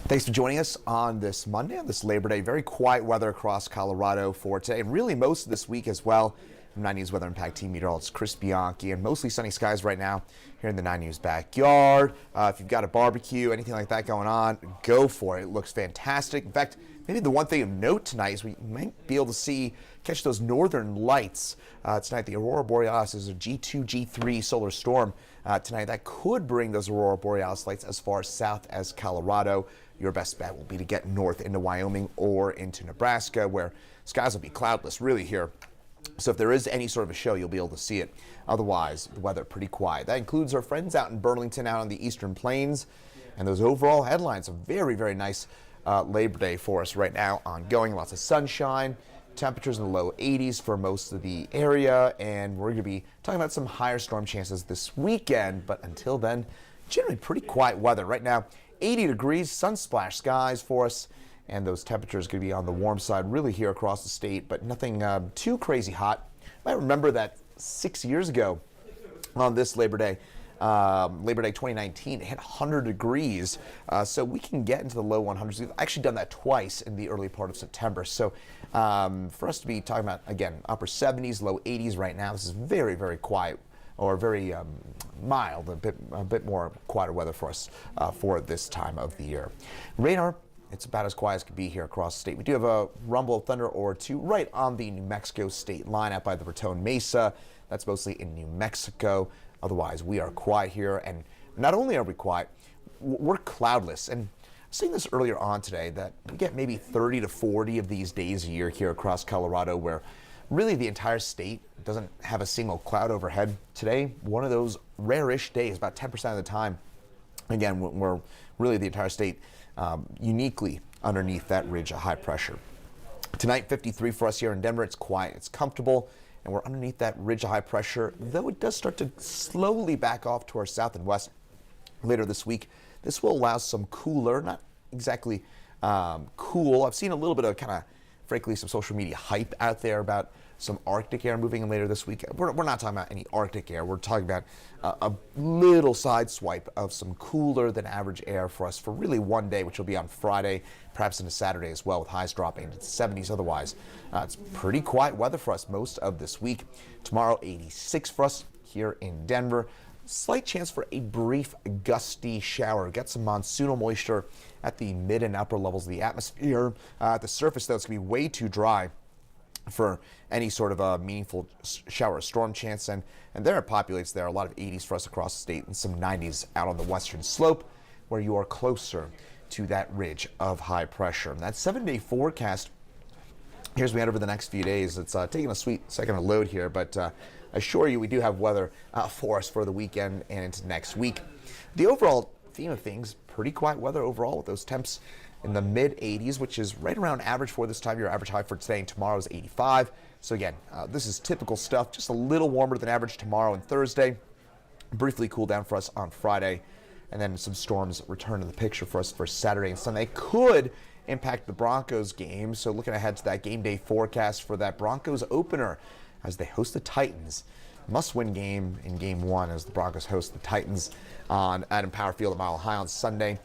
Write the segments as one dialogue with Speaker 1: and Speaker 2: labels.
Speaker 1: Thanks for joining us on this Monday, on this Labor Day. Very quiet weather across Colorado for today, and really most of this week as well. From 9 News Weather Impact Team Meteorologist Chris Bianchi, and mostly sunny skies right now here in the 9 News backyard. If you've got a barbecue, anything like that going on, go for it. It looks fantastic. In fact, maybe the one thing of note tonight is we might be able to catch those northern lights tonight. The Aurora Borealis is a G2, G3 solar storm tonight that could bring those Aurora Borealis lights as far south as Colorado. Your best bet will be to get north into Wyoming or into Nebraska, where skies will be cloudless really here. So if there is any sort of a show, you'll be able to see it. Otherwise, the weather pretty quiet. That includes our friends out in Burlington, out on the Eastern Plains. And those overall headlines, a very, very nice Labor Day for us right now ongoing. Lots of sunshine, temperatures in the low 80s for most of the area. And we're going to be talking about some higher storm chances this weekend. But until then, generally pretty quiet weather. Right now, 80 degrees, sun-splashed skies for us. And those temperatures going to be on the warm side really here across the state, but nothing too crazy hot. You might remember that 6 years ago on this Labor Day 2019, it hit 100 degrees. So we can get into the low 100s. We've actually done that twice in the early part of September. So for us to be talking about, again, upper 70s, low 80s right now, this is very, very quiet or very mild, a bit more quieter weather for us for this time of the year. Radar. It's about as quiet as could be here across the state. We do have a rumble of thunder or two right on the New Mexico state line out by the Raton Mesa. That's mostly in New Mexico. Otherwise, we are quiet here. And not only are we quiet, we're cloudless. And I was saying this earlier on today that we get maybe 30 to 40 of these days a year here across Colorado where really the entire state doesn't have a single cloud overhead. Today, one of those rare-ish days, about 10% of the time. Again, we're really the entire state uniquely underneath that ridge of high pressure. Tonight, 53 for us here in Denver. It's quiet, it's comfortable, and we're underneath that ridge of high pressure, though it does start to slowly back off to our south and west later this week. This will allow some cooler, not exactly cool. I've seen a little bit of kind of, frankly, some social media hype out there about some Arctic air moving in later this week. We're not talking about any Arctic air. We're talking about a little side swipe of some cooler than average air for us for really one day, which will be on Friday, perhaps into Saturday as well, with highs dropping into the 70s. Otherwise, it's pretty quiet weather for us most of this week. Tomorrow, 86 for us here in Denver. Slight chance for a brief gusty shower. Get some monsoonal moisture at the mid and upper levels of the atmosphere. At the surface, though, it's going to be way too dry for any sort of a meaningful shower or storm chance. And there it populates there. A lot of 80s for us across the state and some 90s out on the western slope where you are closer to that ridge of high pressure. And that 7-day forecast, here's we head over the next few days. It's taking a sweet second to load here, but I assure you we do have weather for us for the weekend and into next week. The overall theme of things, pretty quiet weather overall with those temps in the mid 80s, which is right around average for this time. Your average high for today and tomorrow is 85. So again, this is typical stuff, just a little warmer than average tomorrow and Thursday. Briefly cool down for us on Friday, and then some storms return to the picture for us for Saturday and Sunday. Could impact the Broncos game. So looking ahead to that game day forecast for that Broncos opener as they host the Titans. Must-win game in Game 1 as the Broncos host the Titans on Adam Power Field at Mile High on Sunday.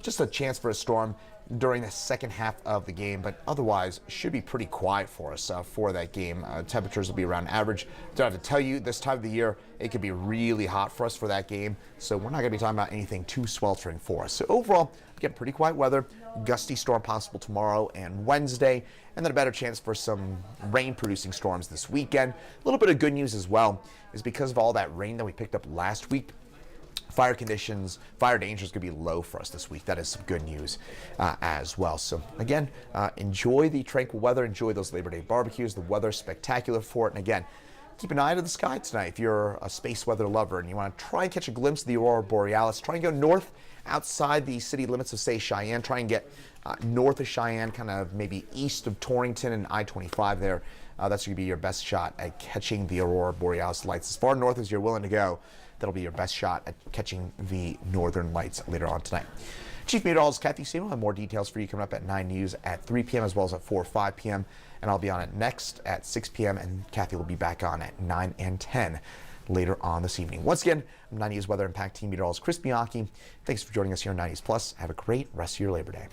Speaker 1: Just a chance for a storm during the second half of the game, but otherwise should be pretty quiet for us for that game. Temperatures will be around average. Don't have to tell you, this time of the year, it could be really hot for us for that game, so we're not going to be talking about anything too sweltering for us. So overall, again, pretty quiet weather, gusty storm possible tomorrow and Wednesday, and then a better chance for some rain-producing storms this weekend. A little bit of good news as well is because of all that rain that we picked up last week, fire conditions, fire danger is going to be low for us this week. That is some good news as well. So again, enjoy the tranquil weather. Enjoy those Labor Day barbecues. The weather's spectacular for it. And again, keep an eye to the sky tonight. If you're a space weather lover and you want to try and catch a glimpse of the Aurora Borealis, try and go north outside the city limits of, say, Cheyenne. Try and get north of Cheyenne, kind of maybe east of Torrington and I-25 there. That's going to be your best shot at catching the Aurora Borealis lights. As far north as you're willing to go, that'll be your best shot at catching the northern lights later on tonight. Chief Meteorologist Kathy Seymour will have more details for you coming up at 9 News at 3 p.m. as well as at 4 or 5 p.m. And I'll be on it next at 6 p.m. and Kathy will be back on at 9 and 10 later on this evening. Once again, I'm 90 News Weather Impact Team Meteorologist Chris Bianchi. Thanks for joining us here on 90s Plus. Have a great rest of your Labor Day.